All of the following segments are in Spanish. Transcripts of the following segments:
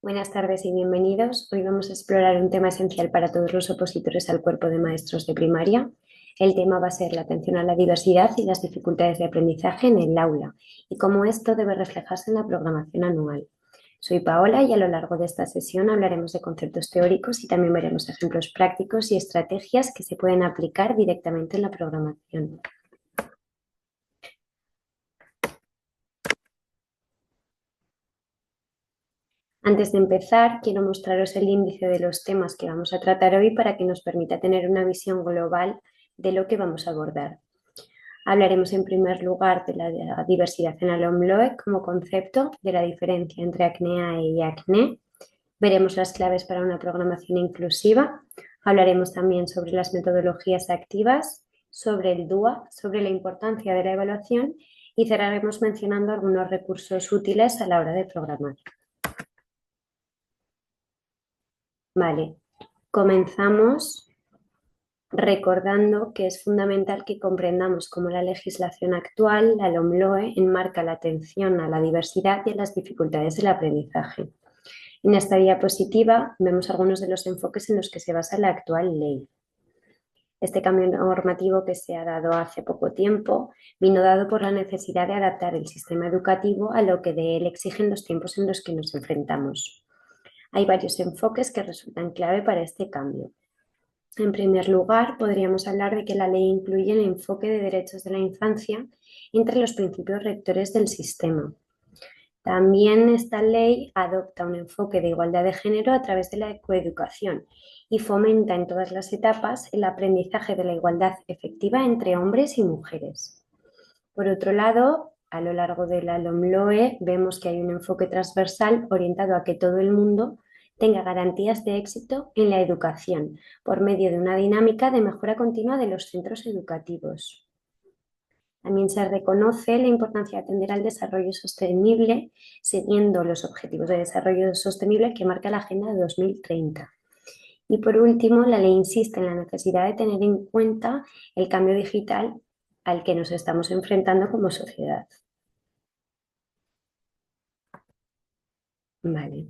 Buenas tardes y bienvenidos. Hoy vamos a explorar un tema esencial para todos los opositores al cuerpo de maestros de primaria. El tema va a ser la atención a la diversidad y las dificultades de aprendizaje en el aula y cómo esto debe reflejarse en la programación anual. Soy Paola y a lo largo de esta sesión hablaremos de conceptos teóricos y también veremos ejemplos prácticos y estrategias que se pueden aplicar directamente en la programación. Antes de empezar, quiero mostraros el índice de los temas que vamos a tratar hoy para que nos permita tener una visión global de lo que vamos a abordar. Hablaremos en primer lugar de la diversidad en el OMLOE como concepto, de la diferencia entre ACNEAE y ACNE. Veremos las claves para una programación inclusiva. Hablaremos también sobre las metodologías activas, sobre el DUA, sobre la importancia de la evaluación y cerraremos mencionando algunos recursos útiles a la hora de programar. Vale, comenzamos recordando que es fundamental que comprendamos cómo la legislación actual, la LOMLOE, enmarca la atención a la diversidad y a las dificultades del aprendizaje. En esta diapositiva vemos algunos de los enfoques en los que se basa la actual ley. Este cambio normativo que se ha dado hace poco tiempo vino dado por la necesidad de adaptar el sistema educativo a lo que de él exigen los tiempos en los que nos enfrentamos. Hay varios enfoques que resultan clave para este cambio. En primer lugar, podríamos hablar de que la ley incluye el enfoque de derechos de la infancia entre los principios rectores del sistema. También esta ley adopta un enfoque de igualdad de género a través de la coeducación y fomenta en todas las etapas el aprendizaje de la igualdad efectiva entre hombres y mujeres. Por otro lado, a lo largo de la LOMLOE vemos que hay un enfoque transversal orientado a que todo el mundo tenga garantías de éxito en la educación por medio de una dinámica de mejora continua de los centros educativos. También se reconoce la importancia de atender al desarrollo sostenible siguiendo los objetivos de desarrollo sostenible que marca la Agenda de 2030. Y por último, la ley insiste en la necesidad de tener en cuenta el cambio digital al que nos estamos enfrentando como sociedad. Vale.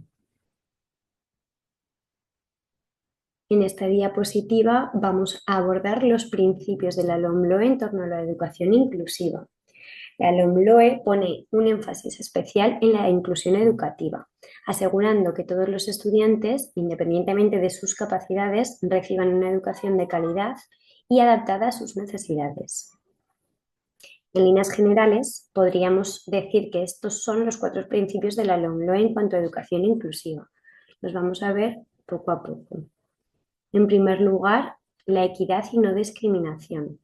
En esta diapositiva vamos a abordar los principios de la LOMLOE en torno a la educación inclusiva. La LOMLOE pone un énfasis especial en la inclusión educativa, asegurando que todos los estudiantes, independientemente de sus capacidades, reciban una educación de calidad y adaptada a sus necesidades. En líneas generales, podríamos decir que estos son los 4 principios de la LOMLOE en cuanto a educación inclusiva. Los vamos a ver poco a poco. En primer lugar, la equidad y no discriminación.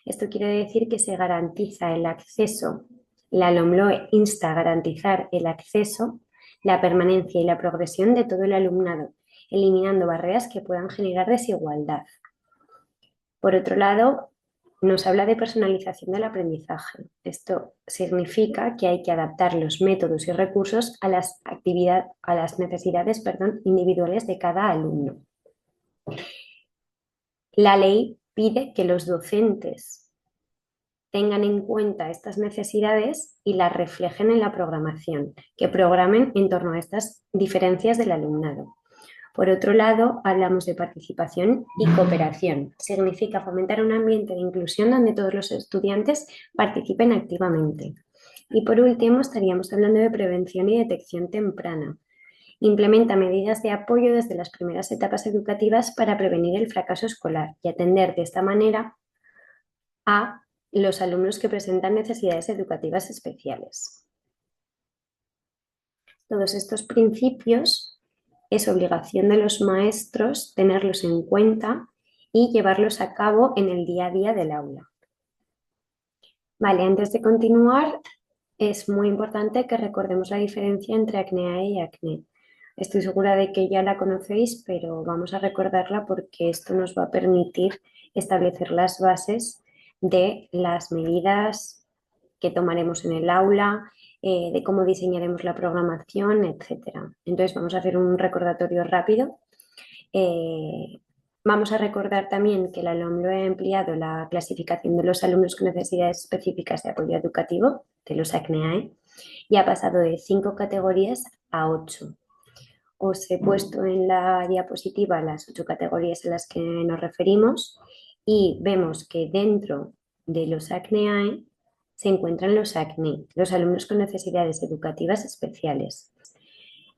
Esto quiere decir que se garantiza el acceso, la LOMLOE insta a garantizar el acceso, la permanencia y la progresión de todo el alumnado, eliminando barreras que puedan generar desigualdad. Por otro lado, nos habla de personalización del aprendizaje. Esto significa que hay que adaptar los métodos y recursos a las necesidades individuales de cada alumno. La ley pide que los docentes tengan en cuenta estas necesidades y las reflejen en la programación, que programen en torno a estas diferencias del alumnado. Por otro lado, hablamos de participación y cooperación. Significa fomentar un ambiente de inclusión donde todos los estudiantes participen activamente. Y por último, estaríamos hablando de prevención y detección temprana. Implementa medidas de apoyo desde las primeras etapas educativas para prevenir el fracaso escolar y atender de esta manera a los alumnos que presentan necesidades educativas especiales. Todos estos principios es obligación de los maestros tenerlos en cuenta y llevarlos a cabo en el día a día del aula. Vale, antes de continuar, es muy importante que recordemos la diferencia entre ACNEAE y ACNE. Estoy segura de que ya la conocéis, pero vamos a recordarla porque esto nos va a permitir establecer las bases de las medidas que tomaremos en el aula, de cómo diseñaremos la programación, etc. Entonces vamos a hacer un recordatorio rápido. Vamos a recordar también que la LOMLOE ha ampliado la clasificación de los alumnos con necesidades específicas de apoyo educativo, de los ACNEAE, y ha pasado de 5 categorías a 8. os he puesto en la diapositiva las 8 categorías a las que nos referimos y vemos que dentro de los ACNEAE se encuentran los ACNE, los alumnos con necesidades educativas especiales.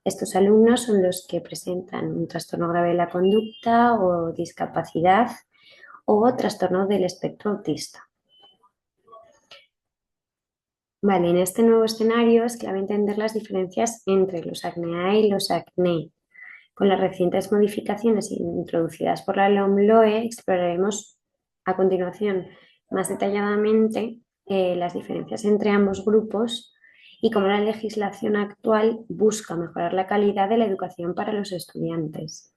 Estos alumnos son los que presentan un trastorno grave de la conducta o discapacidad o trastorno del espectro autista. Vale, en este nuevo escenario es clave entender las diferencias entre los ACNEA y los ACNE. Con las recientes modificaciones introducidas por la LOMLOE exploraremos a continuación más detalladamente las diferencias entre ambos grupos y cómo la legislación actual busca mejorar la calidad de la educación para los estudiantes.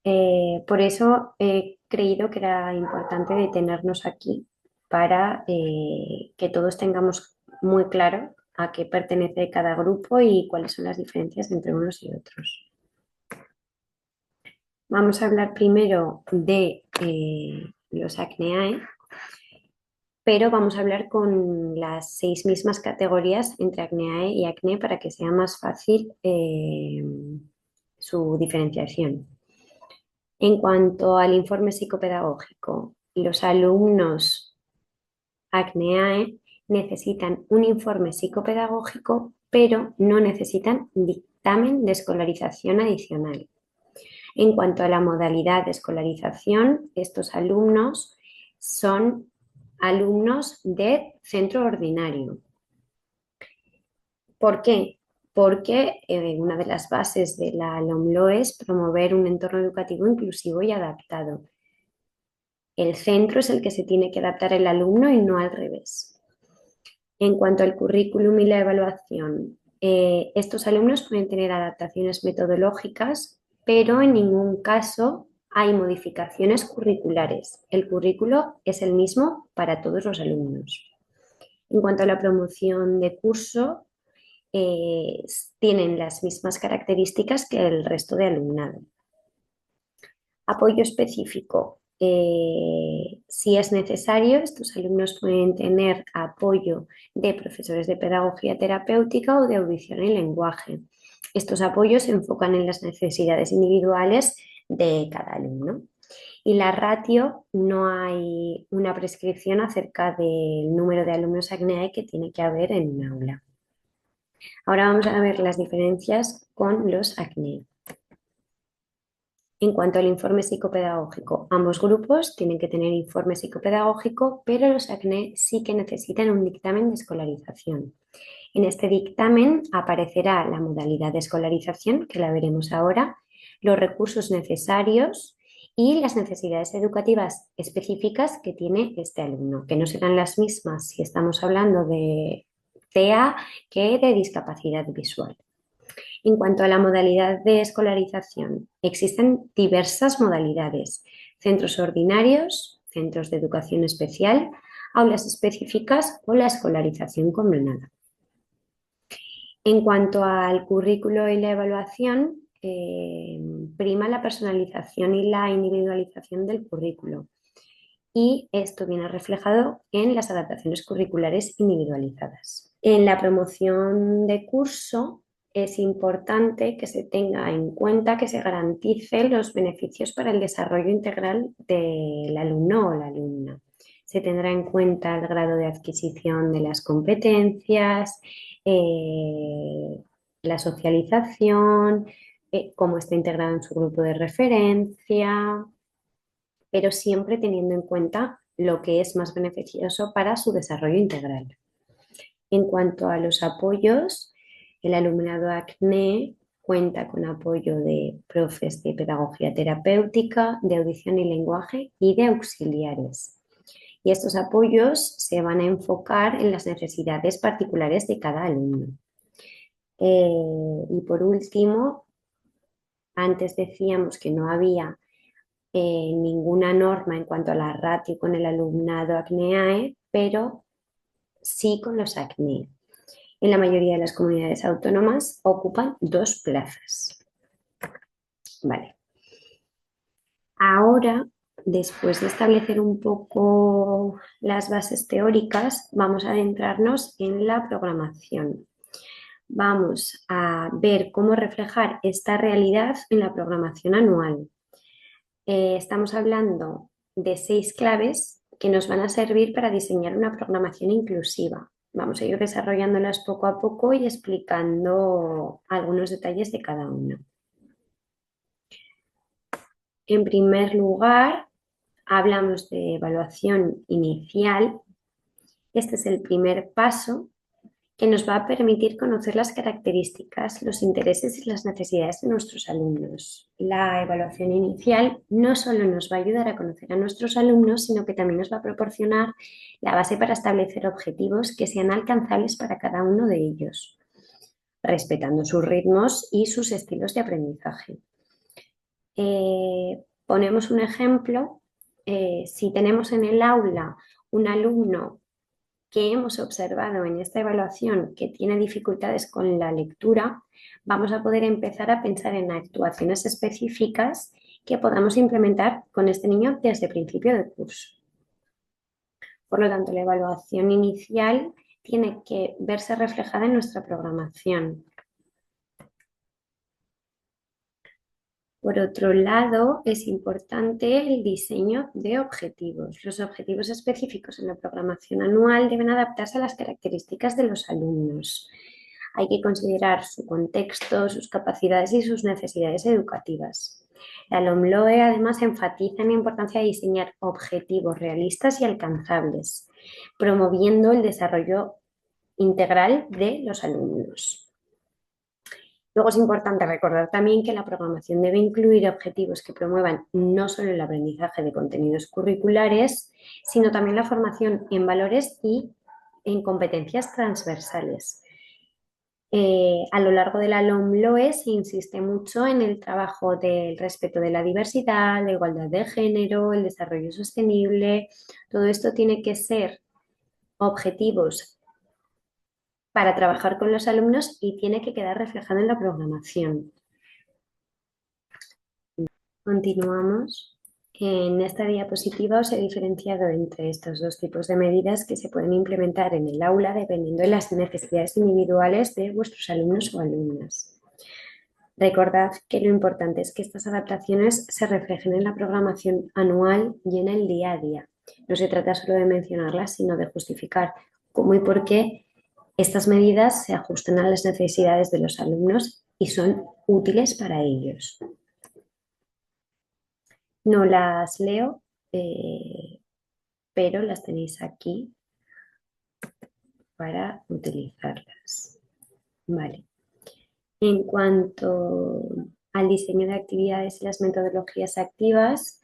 Por eso he creído que era importante detenernos aquí para que todos tengamos muy claro a qué pertenece cada grupo y cuáles son las diferencias entre unos y otros. Vamos a hablar primero de los ACNEAE, pero vamos a hablar con las 6 mismas categorías entre ACNEAE y ACNE para que sea más fácil su diferenciación. En cuanto al informe psicopedagógico, los alumnos ACNEAE necesitan un informe psicopedagógico, pero no necesitan dictamen de escolarización adicional. En cuanto a la modalidad de escolarización, estos alumnos son alumnos de centro ordinario. ¿Por qué? Porque una de las bases de la LOMLOE es promover un entorno educativo inclusivo y adaptado. El centro es el que se tiene que adaptar al alumno y no al revés. En cuanto al currículum y la evaluación, estos alumnos pueden tener adaptaciones metodológicas, pero en ningún caso hay modificaciones curriculares. El currículo es el mismo para todos los alumnos. En cuanto a la promoción de curso, tienen las mismas características que el resto de alumnado. Apoyo específico. Si es necesario, estos alumnos pueden tener apoyo de profesores de pedagogía terapéutica o de audición y lenguaje. Estos apoyos se enfocan en las necesidades individuales de cada alumno. Y la ratio, no hay una prescripción acerca del número de alumnos ACNEAE que tiene que haber en un aula. Ahora vamos a ver las diferencias con los ACNEA. En cuanto al informe psicopedagógico, ambos grupos tienen que tener informe psicopedagógico, pero los ACNE sí que necesitan un dictamen de escolarización. En este dictamen aparecerá la modalidad de escolarización, que la veremos ahora, los recursos necesarios y las necesidades educativas específicas que tiene este alumno, que no serán las mismas si estamos hablando de TEA que de discapacidad visual. En cuanto a la modalidad de escolarización, existen diversas modalidades: centros ordinarios, centros de educación especial, aulas específicas o la escolarización combinada. En cuanto al currículo y la evaluación, prima la personalización y la individualización del currículo. Y esto viene reflejado en las adaptaciones curriculares individualizadas. En la promoción de curso, es importante que se tenga en cuenta que se garanticen los beneficios para el desarrollo integral del alumno o la alumna. Se tendrá en cuenta el grado de adquisición de las competencias, la socialización, cómo está integrado en su grupo de referencia, pero siempre teniendo en cuenta lo que es más beneficioso para su desarrollo integral. En cuanto a los apoyos, el alumnado ACNE cuenta con apoyo de profes de pedagogía terapéutica, de audición y lenguaje y de auxiliares. Y estos apoyos se van a enfocar en las necesidades particulares de cada alumno. Y por último, antes decíamos que no había ninguna norma en cuanto a la ratio con el alumnado ACNEAE, pero sí con los ACNE. En la mayoría de las comunidades autónomas ocupan 2 plazas. Vale. Ahora, después de establecer un poco las bases teóricas, vamos a adentrarnos en la programación. vamos a ver cómo reflejar esta realidad en la programación anual. Estamos hablando de 6 claves que nos van a servir para diseñar una programación inclusiva. Vamos a ir desarrollándolas poco a poco y explicando algunos detalles de cada una. En primer lugar, hablamos de evaluación inicial. Este es el primer paso que nos va a permitir conocer las características, los intereses y las necesidades de nuestros alumnos. La evaluación inicial no solo nos va a ayudar a conocer a nuestros alumnos, sino que también nos va a proporcionar la base para establecer objetivos que sean alcanzables para cada uno de ellos, respetando sus ritmos y sus estilos de aprendizaje. Ponemos un ejemplo. Si tenemos en el aula un alumno que hemos observado en esta evaluación que tiene dificultades con la lectura, vamos a poder empezar a pensar en actuaciones específicas que podamos implementar con este niño desde el principio del curso. Por lo tanto, la evaluación inicial tiene que verse reflejada en nuestra programación. Por otro lado, es importante el diseño de objetivos. Los objetivos específicos en la programación anual deben adaptarse a las características de los alumnos. Hay que considerar su contexto, sus capacidades y sus necesidades educativas. La LOMLOE además enfatiza en la importancia de diseñar objetivos realistas y alcanzables, promoviendo el desarrollo integral de los alumnos. Luego es importante recordar también que la programación debe incluir objetivos que promuevan no solo el aprendizaje de contenidos curriculares, sino también la formación en valores y en competencias transversales. A lo largo de la LOMLOE se insiste mucho en el trabajo del respeto de la diversidad, la igualdad de género, el desarrollo sostenible. Todo esto tiene que ser objetivos para trabajar con los alumnos y tiene que quedar reflejado en la programación. Continuamos. En esta diapositiva os he diferenciado entre estos dos tipos de medidas que se pueden implementar en el aula dependiendo de las necesidades individuales de vuestros alumnos o alumnas. Recordad que lo importante es que estas adaptaciones se reflejen en la programación anual y en el día a día. No se trata solo de mencionarlas, sino de justificar cómo y por qué estas medidas se ajustan a las necesidades de los alumnos y son útiles para ellos. No las leo, pero las tenéis aquí para utilizarlas. Vale. En cuanto al diseño de actividades y las metodologías activas,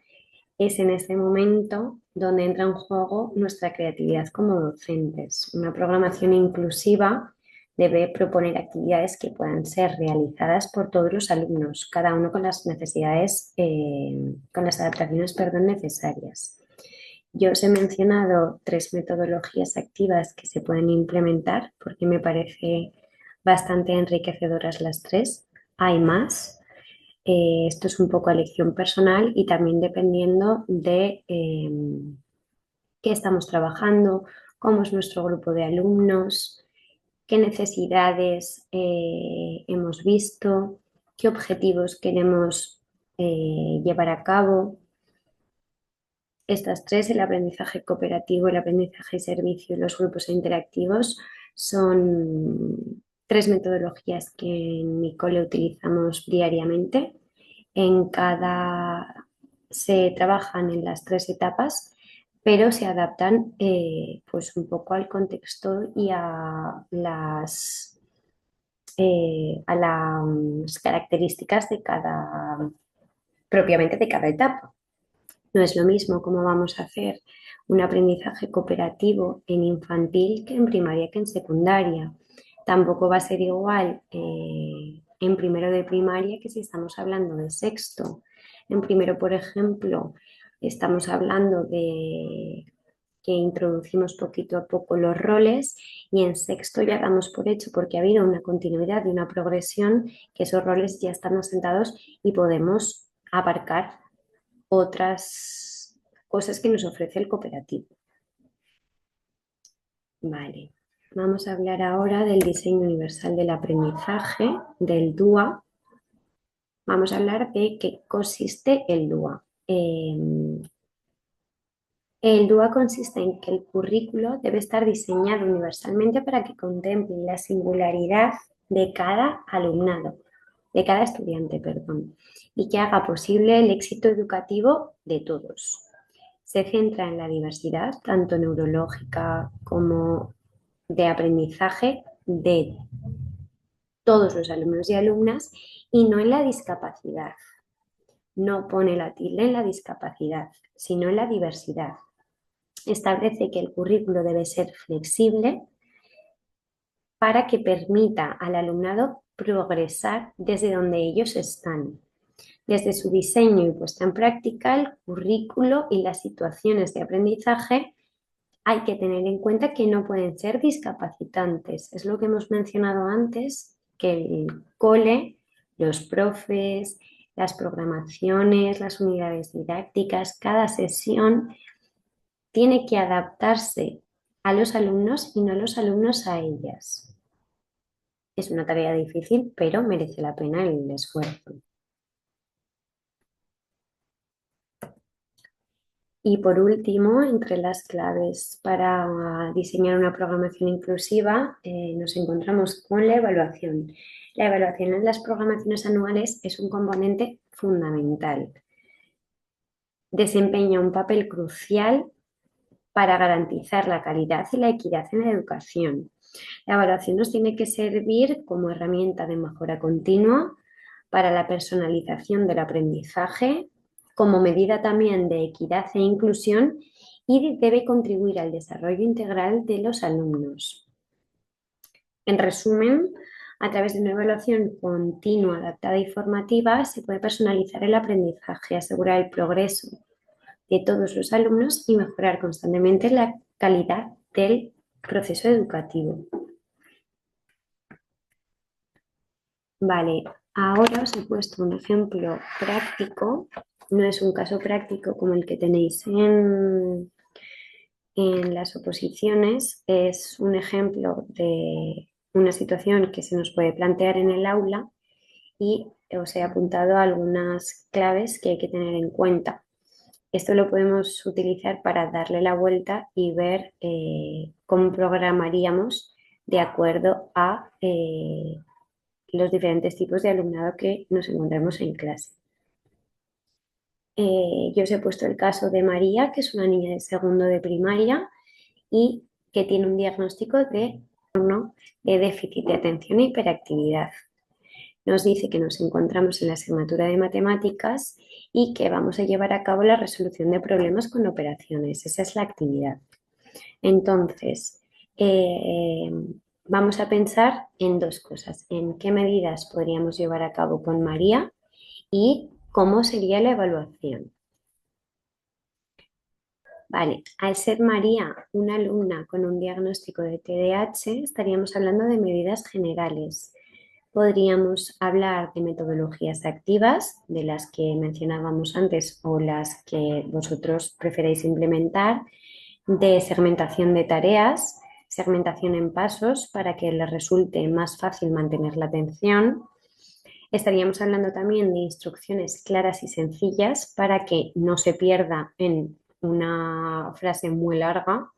es en este momento donde entra en juego nuestra creatividad como docentes. Una programación inclusiva debe proponer actividades que puedan ser realizadas por todos los alumnos, cada uno con las necesidades, con las adaptaciones, necesarias. Yo os he mencionado 3 metodologías activas que se pueden implementar porque me parece bastante enriquecedoras las 3. Hay más. Esto es un poco a elección personal y también dependiendo de qué estamos trabajando, cómo es nuestro grupo de alumnos, qué necesidades hemos visto, qué objetivos queremos llevar a cabo. Estas 3, el aprendizaje cooperativo, el aprendizaje y servicio y los grupos interactivos, son 3 metodologías que en mi cole utilizamos diariamente. Se trabajan en las 3 etapas, pero se adaptan pues un poco al contexto y a las características propiamente de cada etapa. No es lo mismo cómo vamos a hacer un aprendizaje cooperativo en infantil que en primaria que en secundaria. Tampoco va a ser igual en primero de primaria que si estamos hablando de sexto. En primero, por ejemplo, estamos hablando de que introducimos poquito a poco los roles y en sexto ya damos por hecho porque ha habido una continuidad y una progresión que esos roles ya están asentados y podemos abarcar otras cosas que nos ofrece el cooperativo. Vale. Vamos a hablar ahora del diseño universal del aprendizaje, del DUA. Vamos a hablar de qué consiste el DUA. El DUA consiste en que el currículo debe estar diseñado universalmente para que contemple la singularidad de cada alumnado, de cada estudiante, perdón, y que haga posible el éxito educativo de todos. Se centra en la diversidad, tanto neurológica como de aprendizaje de todos los alumnos y alumnas y no en la discapacidad. No pone la tilde en la discapacidad, sino en la diversidad. Establece que el currículo debe ser flexible para que permita al alumnado progresar desde donde ellos están. Desde su diseño y puesta en práctica, el currículo y las situaciones de aprendizaje hay que tener en cuenta que no pueden ser discapacitantes. Es lo que hemos mencionado antes, que el cole, los profes, las programaciones, las unidades didácticas, cada sesión tiene que adaptarse a los alumnos y no los alumnos a ellas. Es una tarea difícil, pero merece la pena el esfuerzo. Y por último, entre las claves para diseñar una programación inclusiva, nos encontramos con la evaluación. La evaluación en las programaciones anuales es un componente fundamental. Desempeña un papel crucial para garantizar la calidad y la equidad en la educación. La evaluación nos tiene que servir como herramienta de mejora continua para la personalización del aprendizaje, como medida también de equidad e inclusión y debe contribuir al desarrollo integral de los alumnos. En resumen, a través de una evaluación continua, adaptada y formativa, se puede personalizar el aprendizaje, asegurar el progreso de todos los alumnos y mejorar constantemente la calidad del proceso educativo. Vale, ahora os he puesto un ejemplo práctico. No es un caso práctico como el que tenéis en las oposiciones. Es un ejemplo de una situación que se nos puede plantear en el aula y os he apuntado algunas claves que hay que tener en cuenta. Esto lo podemos utilizar para darle la vuelta y ver cómo programaríamos de acuerdo a los diferentes tipos de alumnado que nos encontramos en clase. Yo os he puesto el caso de María, que es una niña de segundo de primaria y que tiene un diagnóstico de déficit de atención e hiperactividad. Nos dice que nos encontramos en la asignatura de matemáticas y que vamos a llevar a cabo la resolución de problemas con operaciones. Esa es la actividad. Entonces, vamos a pensar en dos cosas, en qué medidas podríamos llevar a cabo con María y cómo sería la evaluación. Vale, al ser María una alumna con un diagnóstico de TDAH, estaríamos hablando de medidas generales. Podríamos hablar de metodologías activas, de las que mencionábamos antes o las que vosotros preferéis implementar, de segmentación de tareas, segmentación en pasos para que les resulte más fácil mantener la atención. Estaríamos hablando también de instrucciones claras y sencillas para que no se pierda en una frase muy larga,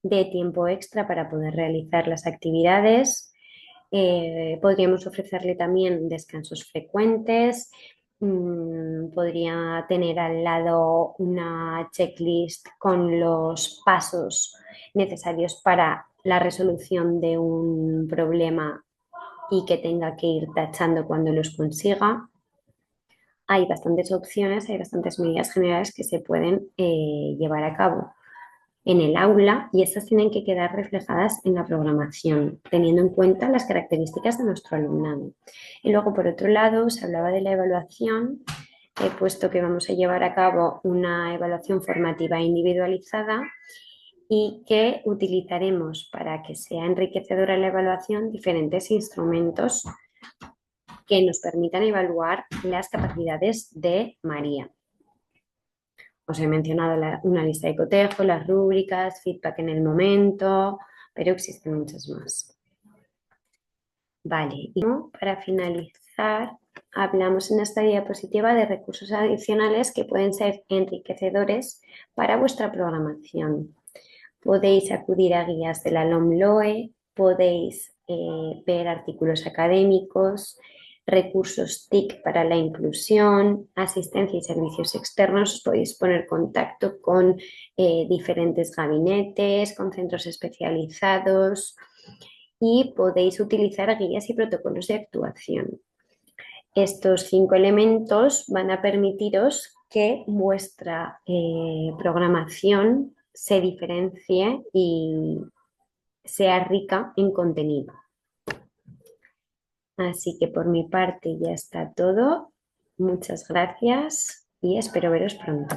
de tiempo extra para poder realizar las actividades. Podríamos ofrecerle también descansos frecuentes. Podría tener al lado una checklist con los pasos necesarios para la resolución de un problema y que tenga que ir tachando cuando los consiga. Hay bastantes opciones, hay bastantes medidas generales que se pueden llevar a cabo en el aula y estas tienen que quedar reflejadas en la programación, teniendo en cuenta las características de nuestro alumnado. Y luego, por otro lado, se hablaba de la evaluación. He puesto que vamos a llevar a cabo una evaluación formativa individualizada y que utilizaremos para que sea enriquecedora la evaluación diferentes instrumentos que nos permitan evaluar las capacidades de María. Os he mencionado una lista de cotejo, las rúbricas, feedback en el momento, pero existen muchas más. Vale, y para finalizar, hablamos en esta diapositiva de recursos adicionales que pueden ser enriquecedores para vuestra programación. Podéis acudir a guías de la LOMLOE, podéis ver artículos académicos, recursos TIC para la inclusión, asistencia y servicios externos. Os podéis poner contacto con diferentes gabinetes, con centros especializados y podéis utilizar guías y protocolos de actuación. Estos 5 elementos van a permitiros que vuestra programación se diferencie y sea rica en contenido. Así que por mi parte ya está todo. Muchas gracias y espero veros pronto.